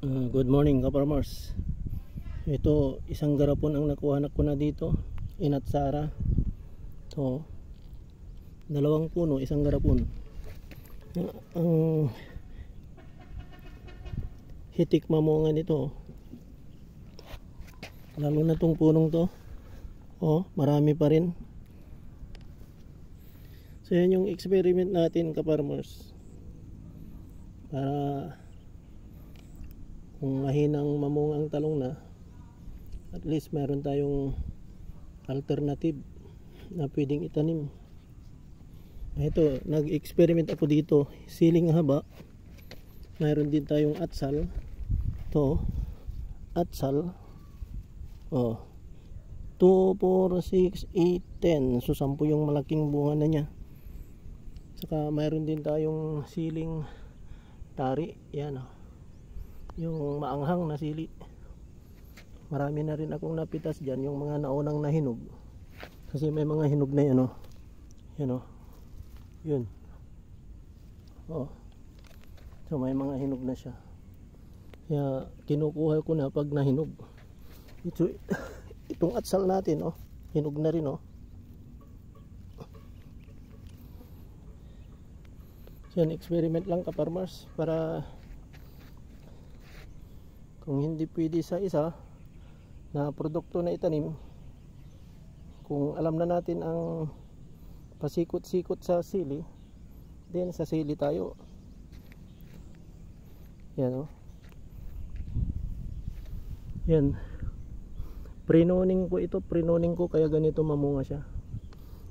Good morning ka-farmers. Ito isang garapon ang nakuha ko na dito, Inatsara. So, dalawang puno, isang garapon. Ang hitik mamunga nito, lalo na tong punong to. Oh, marami pa rin. So yan yung experiment natin ka-farmers, para kung mahinang mamunga ang talong na, at least meron tayong alternative na pwedeng itanim. Ito, nag-experiment ako dito, siling haba. Mayroon din tayong atsal. Ito, atsal. Oh, 2, 4, 6, 8, 10. So 10 yung malaking bunga na niya. Saka mayroon din tayong siling tari. Yan oh, yung maanghang na sili. Marami na rin akong napitas dyan, yung mga naunang nahinog. Kasi may mga hinog na yan oh. Yan oh, yun oh. So may mga hinog na siya, kaya kinukuha ko na pag nahinog. Itong atsal natin oh, hinog na rin oh. So yan, experiment lang ka-farmers, para kung hindi pwede sa isa na produkto na itanim, kung alam na natin ang pasikot-sikot sa sili, then sa sili tayo. Yan o, yan, prenoning ko ito, prenoning ko, kaya ganito mamunga siya.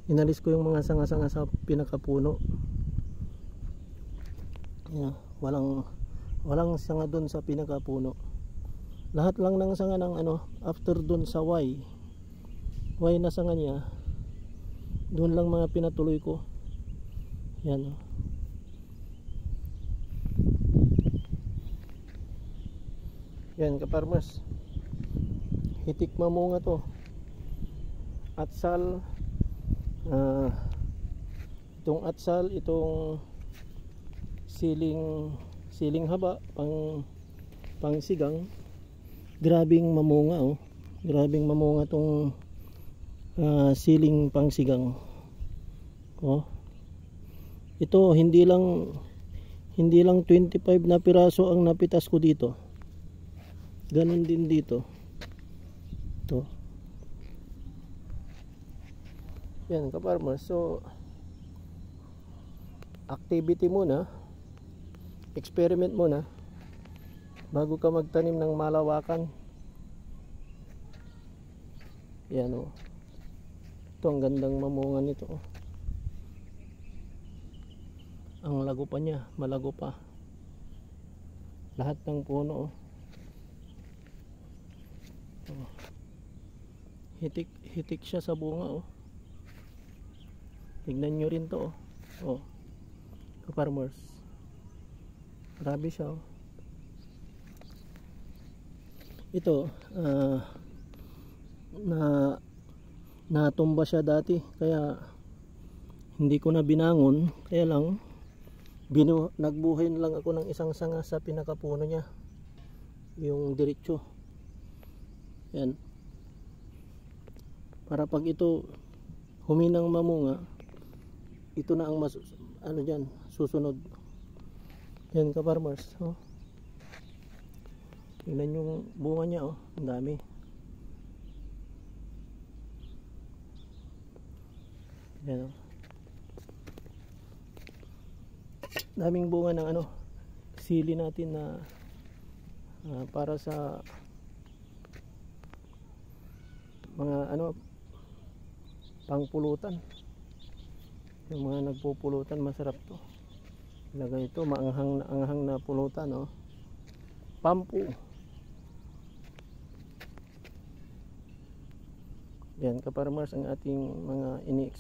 Inalis ko yung mga sanga-sanga sa pinakapuno. Yan, walang sanga dun sa pinakapuno. Lahat lang ng sanga ng ano, after dun sa Y na sanga niya, dun lang mga pinatuloy ko. Yan o. Yan ka-farmers, hitik mamunga to. Atsal, itong atsal, itong siling haba, pang sigang. Grabing mamunga oh. Grabing mamunga tong siling pangsigang. Oh. Ito hindi lang 25 na piraso ang napitas ko dito. Ganon din dito. Ito. Yan ka-farmer. So activity muna, experiment muna bago ka magtanim ng malawakan. Yan o, ito ang gandang mamunga nito oh. Ang lago pa niya, malago pa lahat ng puno oh. Oh, hitik siya sa bunga oh. Tignan nyo rin to oh. Oh, ka-farmers, grabe siya oh. Ito natumba siya dati, kaya hindi ko na binangon. Kaya lang nagbuhay na lang ako ng isang sanga sa pinakapuno niya, yung diretso. Yan, para pag ito huminang mamunga, ito na ang ano dyan, susunod. Yan ka-farmers oh. Tingnan yung bunga niya oh, ang dami. Yan oh, daming bunga ng ano, sili natin na para sa mga ano, pangpulutan. Yung mga nagpupulutan, masarap to. Ilagay ito, maanghang na pulutan oh. Pampu. Yan ka-farmers, ang ating mga